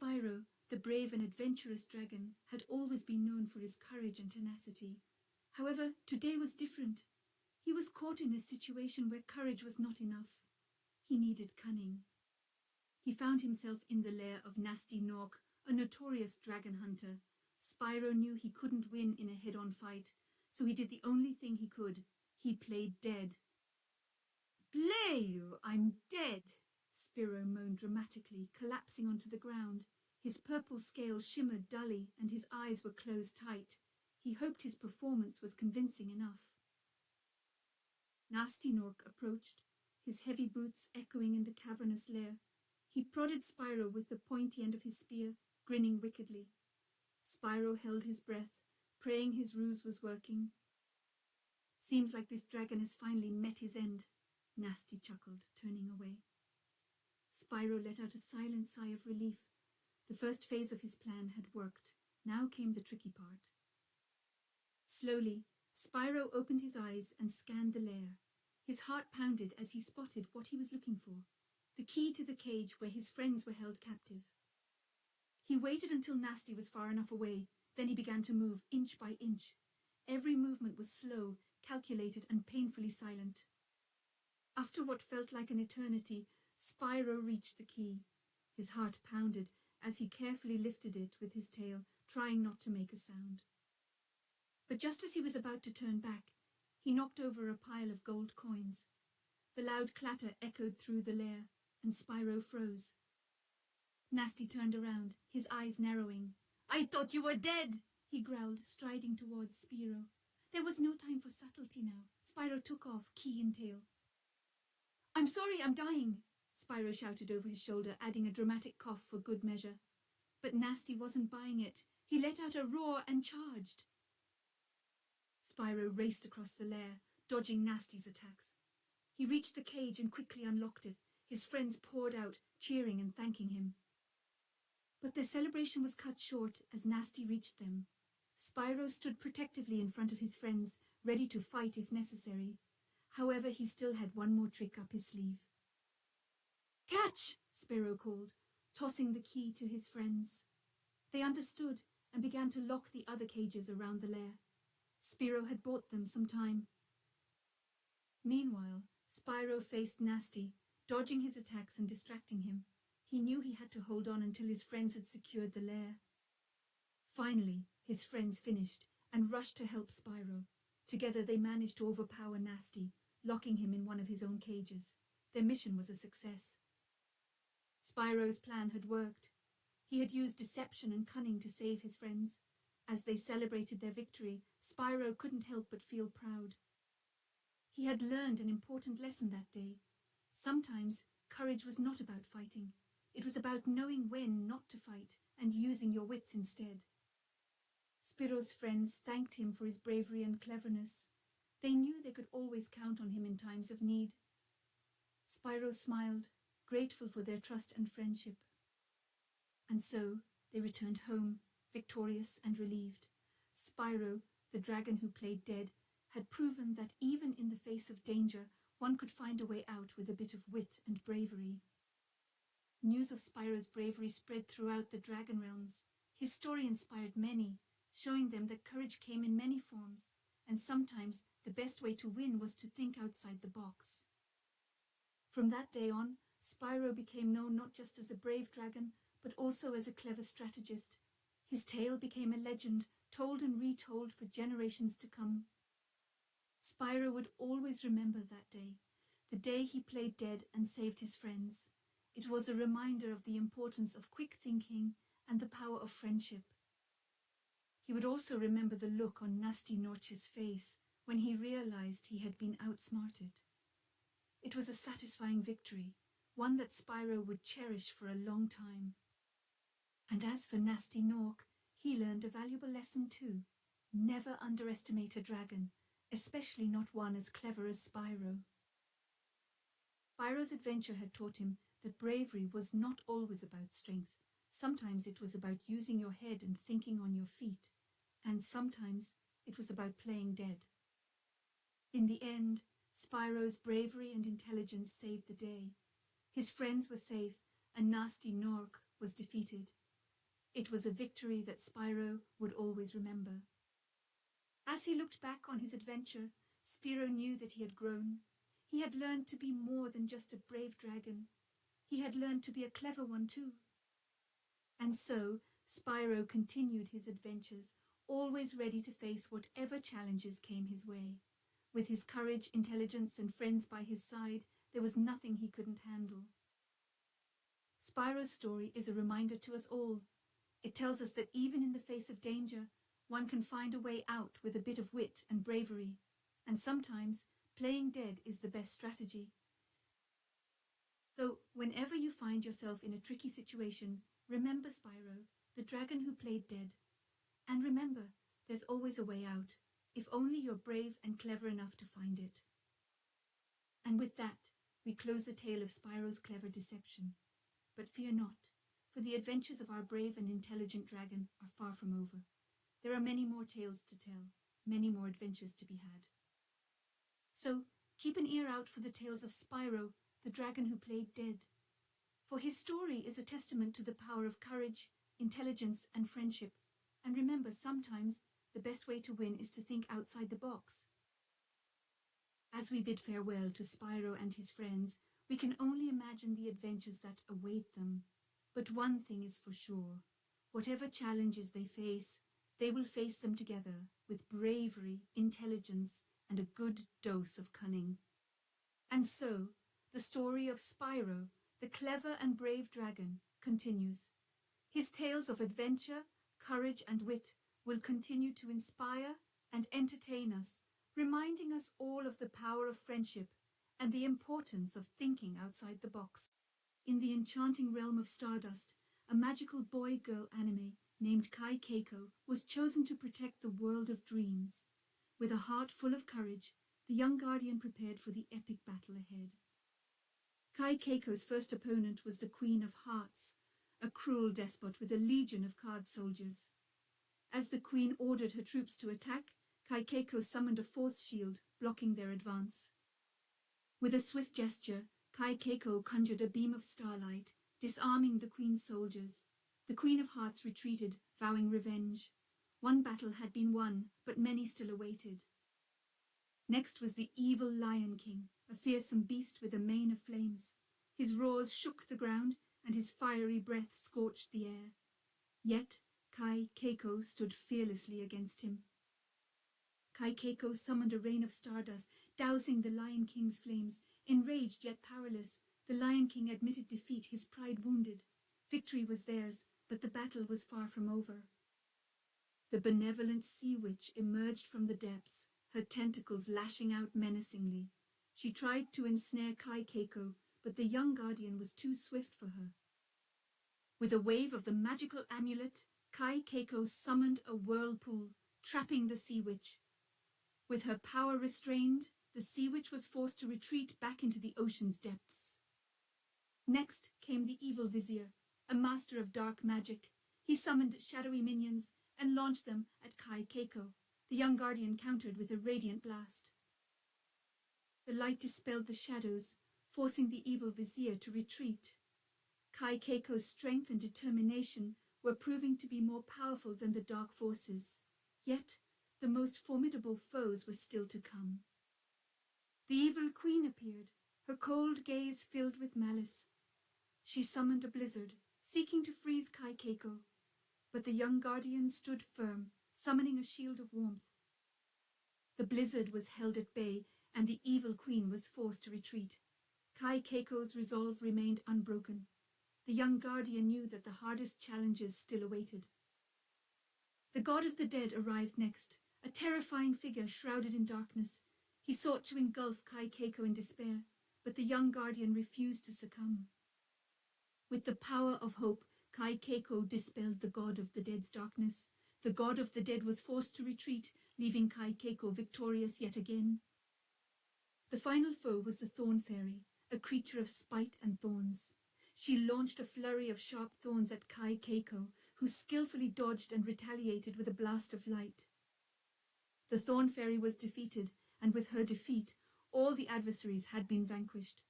Spyro, the brave and adventurous dragon, had always been known for his courage and tenacity. However, today was different. He was caught in a situation where courage was not enough. He needed cunning. He found himself in the lair of Nasty Nork, a notorious dragon hunter. Spyro knew he couldn't win in a head-on fight, so he did the only thing he could. He played dead. "Play you, I'm dead," Spyro moaned dramatically, collapsing onto the ground. His purple scales shimmered dully and his eyes were closed tight. He hoped his performance was convincing enough. Nasty Nork approached, his heavy boots echoing in the cavernous lair. He prodded Spyro with the pointy end of his spear, grinning wickedly. Spyro held his breath, praying his ruse was working. "Seems like this dragon has finally met his end," Nasty chuckled, turning away. Spyro let out a silent sigh of relief. The first phase of his plan had worked. Now came the tricky part. Slowly, Spyro opened his eyes and scanned the lair. His heart pounded as he spotted what he was looking for, the key to the cage where his friends were held captive. He waited until Nasty was far enough away, then he began to move inch by inch. Every movement was slow, calculated, and painfully silent. After what felt like an eternity, Spyro reached the key. His heart pounded as he carefully lifted it with his tail, trying not to make a sound. But just as he was about to turn back, he knocked over a pile of gold coins. The loud clatter echoed through the lair, and Spyro froze. Nasty turned around, his eyes narrowing. "I thought you were dead!" he growled, striding towards Spyro. There was no time for subtlety now. Spyro took off, key and tail. "I'm sorry, I'm dying," Spyro shouted over his shoulder, adding a dramatic cough for good measure. But Nasty wasn't buying it. He let out a roar and charged. Spyro raced across the lair, dodging Nasty's attacks. He reached the cage and quickly unlocked it. His friends poured out, cheering and thanking him. But their celebration was cut short as Nasty reached them. Spyro stood protectively in front of his friends, ready to fight if necessary. However, he still had one more trick up his sleeve. "Catch!" Spyro called, tossing the key to his friends. They understood and began to lock the other cages around the lair. Spyro had bought them some time. Meanwhile, Spyro faced Nasty, dodging his attacks and distracting him. He knew he had to hold on until his friends had secured the lair. Finally, his friends finished and rushed to help Spyro. Together they managed to overpower Nasty, locking him in one of his own cages. Their mission was a success. Spyro's plan had worked. He had used deception and cunning to save his friends. As they celebrated their victory, Spyro couldn't help but feel proud. He had learned an important lesson that day. Sometimes courage was not about fighting. It was about knowing when not to fight and using your wits instead. Spyro's friends thanked him for his bravery and cleverness. They knew they could always count on him in times of need. Spyro smiled, grateful for their trust and friendship. And so they returned home, victorious and relieved. Spyro, the dragon who played dead, had proven that even in the face of danger, one could find a way out with a bit of wit and bravery. News of Spyro's bravery spread throughout the dragon realms. His story inspired many, showing them that courage came in many forms, and sometimes the best way to win was to think outside the box. From that day on, Spyro became known not just as a brave dragon, but also as a clever strategist. His tale became a legend, told and retold for generations to come. Spyro would always remember that day, the day he played dead and saved his friends. It was a reminder of the importance of quick thinking and the power of friendship. He would also remember the look on Nasty Norch's face when he realized he had been outsmarted. It was a satisfying victory, one that Spyro would cherish for a long time. And as for Nasty Nork, he learned a valuable lesson too. Never underestimate a dragon, especially not one as clever as Spyro. Spyro's adventure had taught him that bravery was not always about strength. Sometimes it was about using your head and thinking on your feet, and sometimes it was about playing dead. In the end, Spyro's bravery and intelligence saved the day. His friends were safe, and Nasty Nork was defeated. It was a victory that Spyro would always remember. As he looked back on his adventure, Spyro knew that he had grown. He had learned to be more than just a brave dragon. He had learned to be a clever one too. And so, Spyro continued his adventures, always ready to face whatever challenges came his way. With his courage, intelligence, and friends by his side, there was nothing he couldn't handle. Spyro's story is a reminder to us all. It tells us that even in the face of danger, one can find a way out with a bit of wit and bravery. And sometimes, playing dead is the best strategy. So, whenever you find yourself in a tricky situation, remember Spyro, the dragon who played dead. And remember, there's always a way out, if only you're brave and clever enough to find it. And with that, we close the tale of Spyro's clever deception. But fear not, for the adventures of our brave and intelligent dragon are far from over. There are many more tales to tell, many more adventures to be had. So, keep an ear out for the tales of Spyro, the dragon who played dead. For his story is a testament to the power of courage, intelligence, and friendship. And remember, sometimes the best way to win is to think outside the box. As we bid farewell to Spyro and his friends, we can only imagine the adventures that await them. But one thing is for sure. Whatever challenges they face, they will face them together with bravery, intelligence, and a good dose of cunning. And so, the story of Spyro, the clever and brave dragon, continues. His tales of adventure, courage, and wit will continue to inspire and entertain us, reminding us all of the power of friendship and the importance of thinking outside the box. In the enchanting realm of Stardust, a magical boy-girl anime named Kai Keiko was chosen to protect the world of dreams. With a heart full of courage, the young guardian prepared for the epic battle ahead. Kai Keiko's first opponent was the Queen of Hearts, a cruel despot with a legion of card soldiers. As the Queen ordered her troops to attack, Kai Keiko summoned a force shield, blocking their advance. With a swift gesture, Kai Keiko conjured a beam of starlight, disarming the Queen's soldiers. The Queen of Hearts retreated, vowing revenge. One battle had been won, but many still awaited. Next was the evil Lion King, a fearsome beast with a mane of flames. His roars shook the ground, and his fiery breath scorched the air. Yet Kai Keiko stood fearlessly against him. Kai Keiko summoned a rain of stardust, dousing the Lion King's flames. Enraged yet powerless, the Lion King admitted defeat, his pride wounded. Victory was theirs, but the battle was far from over. The benevolent sea witch emerged from the depths, her tentacles lashing out menacingly. She tried to ensnare Kai Keiko, but the young guardian was too swift for her. With a wave of the magical amulet, Kai Keiko summoned a whirlpool, trapping the sea witch. With her power restrained, the sea witch was forced to retreat back into the ocean's depths. Next came the evil vizier, a master of dark magic. He summoned shadowy minions and launched them at Kai Keiko. The young guardian countered with a radiant blast. The light dispelled the shadows, forcing the evil vizier to retreat. Kai Keiko's strength and determination were proving to be more powerful than the dark forces. Yet, the most formidable foes were still to come. The evil queen appeared, her cold gaze filled with malice. She summoned a blizzard, seeking to freeze Kai Keiko, but the young guardian stood firm, summoning a shield of warmth. The blizzard was held at bay, and the evil queen was forced to retreat. Kai Keiko's resolve remained unbroken. The young guardian knew that the hardest challenges still awaited. The god of the dead arrived next, a terrifying figure shrouded in darkness. He sought to engulf Kai Keiko in despair, but the young guardian refused to succumb. With the power of hope, Kai Keiko dispelled the god of the dead's darkness. The god of the dead was forced to retreat, leaving Kai Keiko victorious yet again. The final foe was the Thorn Fairy, a creature of spite and thorns. She launched a flurry of sharp thorns at Kai Keiko, who skillfully dodged and retaliated with a blast of light. The Thorn Fairy was defeated, and with her defeat, all the adversaries had been vanquished.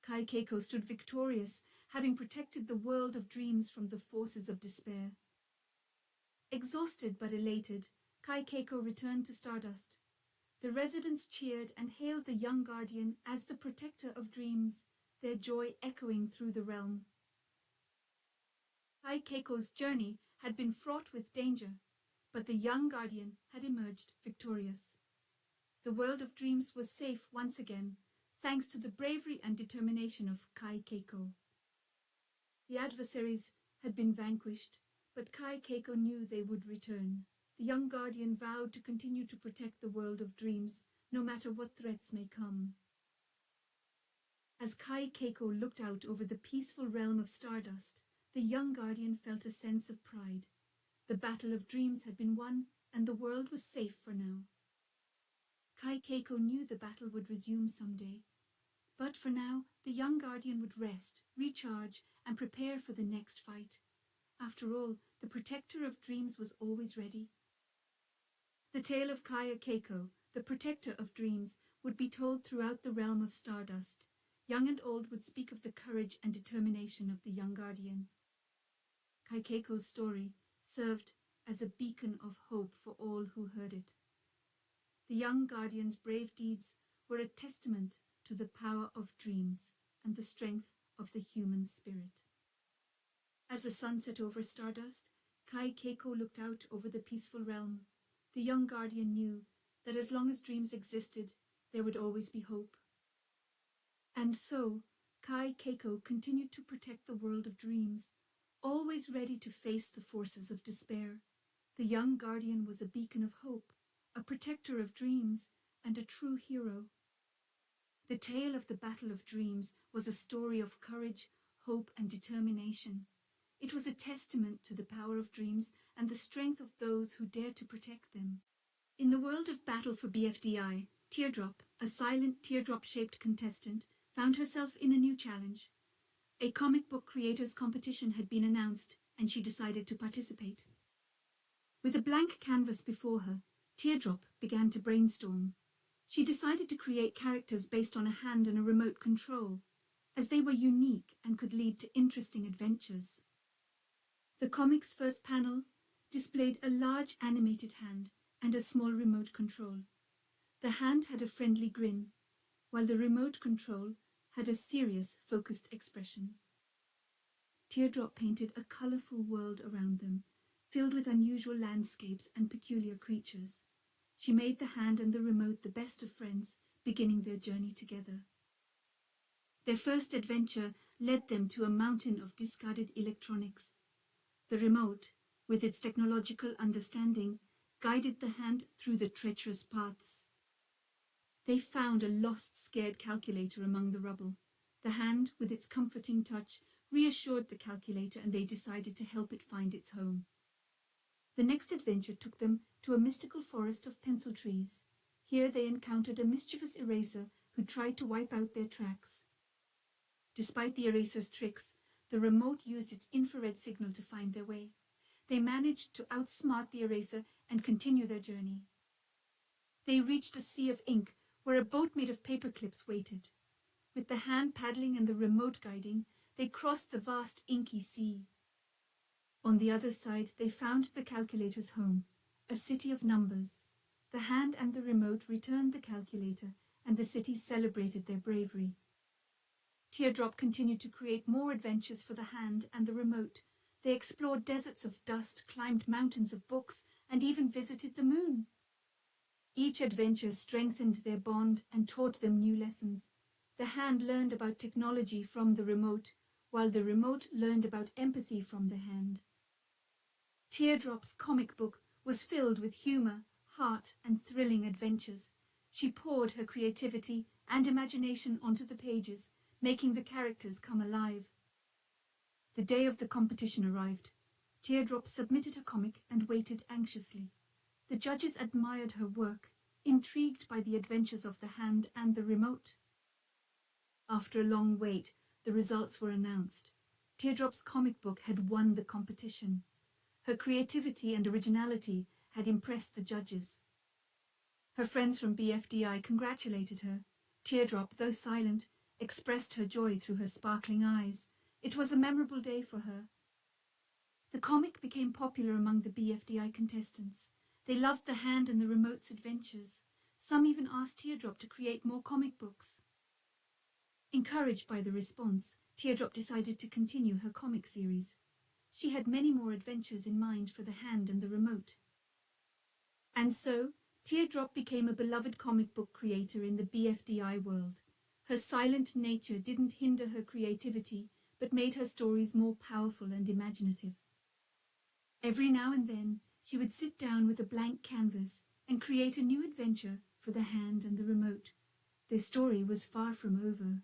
Kai Keiko stood victorious, having protected the world of dreams from the forces of despair. Exhausted but elated, Kai Keiko returned to Stardust. The residents cheered and hailed the young guardian as the protector of dreams, their joy echoing through the realm. Kai Keiko's journey had been fraught with danger, but the young guardian had emerged victorious. The world of dreams was safe once again, thanks to the bravery and determination of Kai Keiko. The adversaries had been vanquished, but Kai Keiko knew they would return. The young guardian vowed to continue to protect the world of dreams, no matter what threats may come. As Kai Keiko looked out over the peaceful realm of Stardust, the young guardian felt a sense of pride. The battle of dreams had been won, and the world was safe for now. Kai Keiko knew the battle would resume someday, but for now, the young guardian would rest, recharge, and prepare for the next fight. After all, the protector of dreams was always ready. The tale of Kai Keiko, the protector of dreams, would be told throughout the realm of Stardust. Young and old would speak of the courage and determination of the young guardian. Kai Keiko's story served as a beacon of hope for all who heard it. The young guardian's brave deeds were a testament to the power of dreams and the strength of the human spirit. As the sun set over Stardust, Kai Keiko looked out over the peaceful realm. The young guardian knew that as long as dreams existed, there would always be hope. And so, Kai Keiko continued to protect the world of dreams, always ready to face the forces of despair. The young guardian was a beacon of hope, a protector of dreams, and a true hero. The tale of the Battle of Dreams was a story of courage, hope, and determination. It was a testament to the power of dreams and the strength of those who dared to protect them. In the world of Battle for BFDI, Teardrop, a silent teardrop-shaped contestant, found herself in a new challenge. A comic book creators competition had been announced, and she decided to participate. With a blank canvas before her, Teardrop began to brainstorm. She decided to create characters based on a hand and a remote control, as they were unique and could lead to interesting adventures. The comic's first panel displayed a large animated hand and a small remote control. The hand had a friendly grin, while the remote control had a serious, focused expression. Teardrop painted a colourful world around them, filled with unusual landscapes and peculiar creatures. She made the hand and the remote the best of friends, beginning their journey together. Their first adventure led them to a mountain of discarded electronics. The remote, with its technological understanding, guided the hand through the treacherous paths. They found a lost, scared calculator among the rubble. The hand, with its comforting touch, reassured the calculator, and they decided to help it find its home. The next adventure took them to a mystical forest of pencil trees. Here they encountered a mischievous eraser who tried to wipe out their tracks. Despite the eraser's tricks, the remote used its infrared signal to find their way. They managed to outsmart the eraser and continue their journey. They reached a sea of ink where a boat made of paper clips waited. With the hand paddling and the remote guiding, they crossed the vast inky sea. On the other side, they found the calculator's home, a city of numbers. The hand and the remote returned the calculator, and the city celebrated their bravery. Teardrop continued to create more adventures for the hand and the remote. They explored deserts of dust, climbed mountains of books, and even visited the moon. Each adventure strengthened their bond and taught them new lessons. The hand learned about technology from the remote, while the remote learned about empathy from the hand. Teardrop's comic book was filled with humour, heart, and thrilling adventures. She poured her creativity and imagination onto the pages, making the characters come alive. The day of the competition arrived. Teardrop submitted her comic and waited anxiously. The judges admired her work, intrigued by the adventures of the hand and the remote. After a long wait, the results were announced. Teardrop's comic book had won the competition. Her creativity and originality had impressed the judges. Her friends from BFDI congratulated her. Teardrop, though silent, expressed her joy through her sparkling eyes. It was a memorable day for her. The comic became popular among the BFDI contestants. They loved the hand and the remote's adventures. Some even asked Teardrop to create more comic books. Encouraged by the response, Teardrop decided to continue her comic series. She had many more adventures in mind for the hand and the remote. And so, Teardrop became a beloved comic book creator in the BFDI world. Her silent nature didn't hinder her creativity, but made her stories more powerful and imaginative. Every now and then, she would sit down with a blank canvas and create a new adventure for the hand and the remote. Their story was far from over.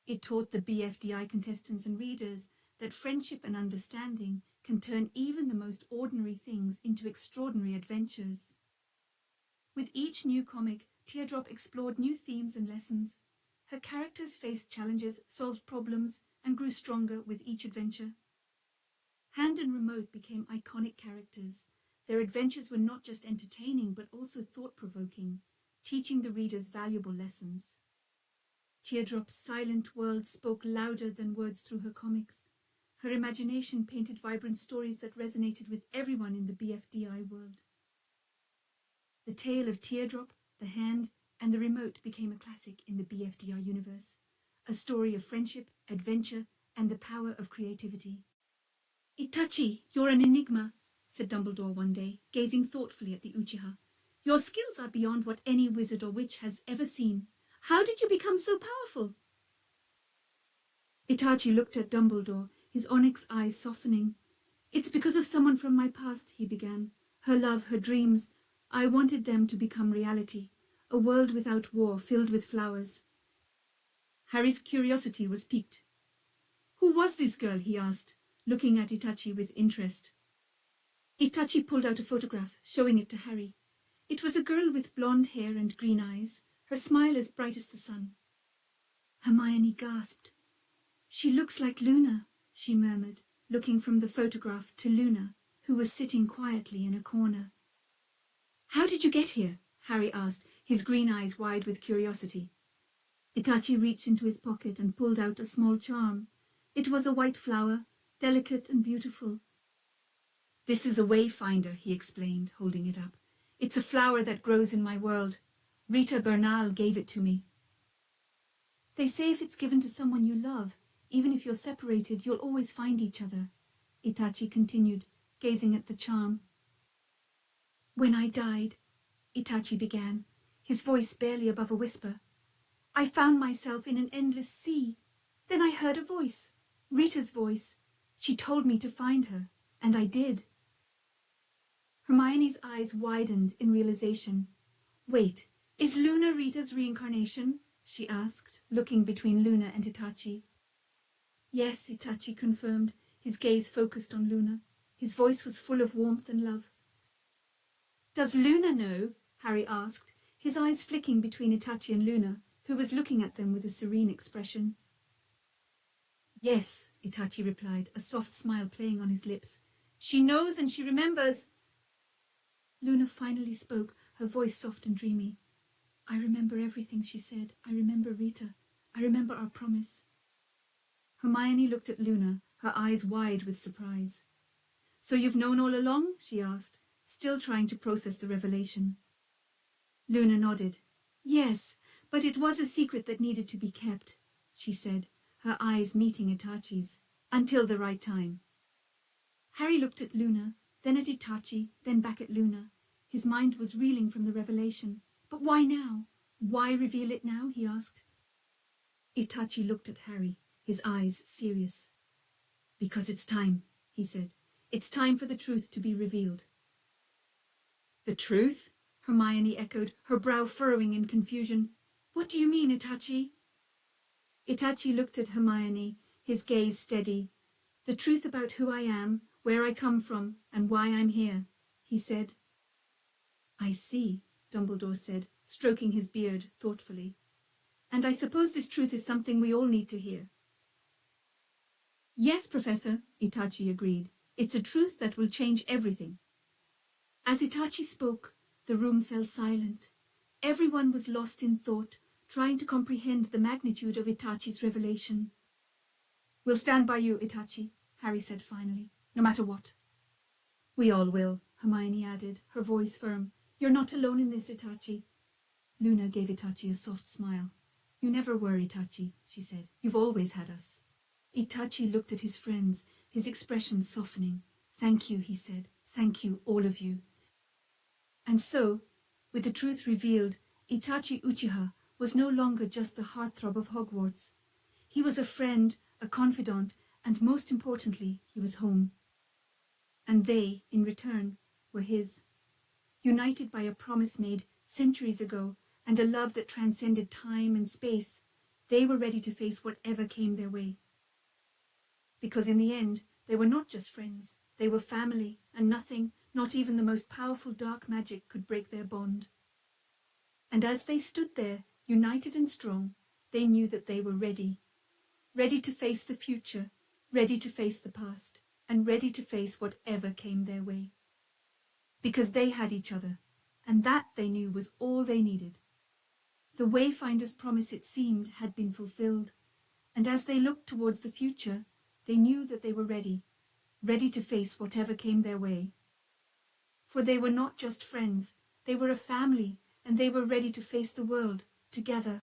It taught the BFDI contestants and readers that friendship and understanding can turn even the most ordinary things into extraordinary adventures. With each new comic, Teardrop explored new themes and lessons. Her characters faced challenges, solved problems, and grew stronger with each adventure. Hand and Remote became iconic characters. Their adventures were not just entertaining, but also thought-provoking, teaching the readers valuable lessons. Teardrop's silent world spoke louder than words through her comics. Her imagination painted vibrant stories that resonated with everyone in the BFDI world. The tale of Teardrop, the hand, and the remote became a classic in the BFDI universe, a story of friendship, adventure, and the power of creativity. "Itachi, you're an enigma," said Dumbledore one day, gazing thoughtfully at the Uchiha. "Your skills are beyond what any wizard or witch has ever seen. How did you become so powerful?" Itachi looked at Dumbledore, his onyx eyes softening. "It's because of someone from my past," he began. "Her love, her dreams. I wanted them to become reality. A world without war, filled with flowers." Harry's curiosity was piqued. "Who was this girl?" he asked, looking at Itachi with interest. Itachi pulled out a photograph, showing it to Harry. It was a girl with blonde hair and green eyes, her smile as bright as the sun. Hermione gasped. "She looks like Luna," she murmured, looking from the photograph to Luna, who was sitting quietly in a corner. "How did you get here?" Harry asked, his green eyes wide with curiosity. Itachi reached into his pocket and pulled out a small charm. It was a white flower, delicate and beautiful. "This is a Wayfinder," he explained, holding it up. "It's a flower that grows in my world. Rita Bernal gave it to me." "They say if it's given to someone you love, even if you're separated, you'll always find each other," Itachi continued, gazing at the charm. "When I died," Itachi began, his voice barely above a whisper, "I found myself in an endless sea. Then I heard a voice, Rita's voice. She told me to find her, and I did." Hermione's eyes widened in realization. "Wait, is Luna Rita's reincarnation?" she asked, looking between Luna and Itachi. "Yes," Itachi confirmed, his gaze focused on Luna. His voice was full of warmth and love. "Does Luna know?" Harry asked, his eyes flicking between Itachi and Luna, who was looking at them with a serene expression. "Yes," Itachi replied, a soft smile playing on his lips. "She knows and she remembers." Luna finally spoke, her voice soft and dreamy. "I remember everything," she said. "I remember Rita. I remember our promise." Hermione looked at Luna, her eyes wide with surprise. "So you've known all along?" she asked, still trying to process the revelation. Luna nodded. "Yes, but it was a secret that needed to be kept," she said, her eyes meeting Itachi's, "until the right time." Harry looked at Luna, then at Itachi, then back at Luna. His mind was reeling from the revelation. "But why now? Why reveal it now?" he asked. Itachi looked at Harry, his eyes serious. "Because it's time," he said. "It's time for the truth to be revealed." "The truth?" Hermione echoed, her brow furrowing in confusion. "What do you mean, Itachi?" Itachi looked at Hermione, his gaze steady. "The truth about who I am, where I come from, and why I'm here," he said. "I see," Dumbledore said, stroking his beard thoughtfully. "And I suppose this truth is something we all need to hear." "Yes, Professor," Itachi agreed. "It's a truth that will change everything." As Itachi spoke, the room fell silent. Everyone was lost in thought, trying to comprehend the magnitude of Itachi's revelation. We'll stand by you, Itachi, Harry said finally, no matter what. We all will, Hermione added, her voice firm. You're not alone in this, Itachi. Luna gave Itachi a soft smile. You never were, Itachi, she said. You've always had us. Itachi looked at his friends, his expression softening. Thank you, he said. Thank you, all of you. And so, with the truth revealed, Itachi Uchiha was no longer just the heartthrob of Hogwarts. He was a friend, a confidant, and most importantly, he was home. And they, in return, were his. United by a promise made centuries ago and a love that transcended time and space, they were ready to face whatever came their way. Because in the end, they were not just friends, they were family, and nothing, not even the most powerful dark magic, could break their bond. And as they stood there, united and strong, they knew that they were ready. Ready to face the future, ready to face the past, and ready to face whatever came their way. Because they had each other, and that, they knew, was all they needed. The Wayfinder's promise, it seemed, had been fulfilled, and as they looked towards the future, they knew that they were ready, ready to face whatever came their way. For they were not just friends, they were a family, and they were ready to face the world, together.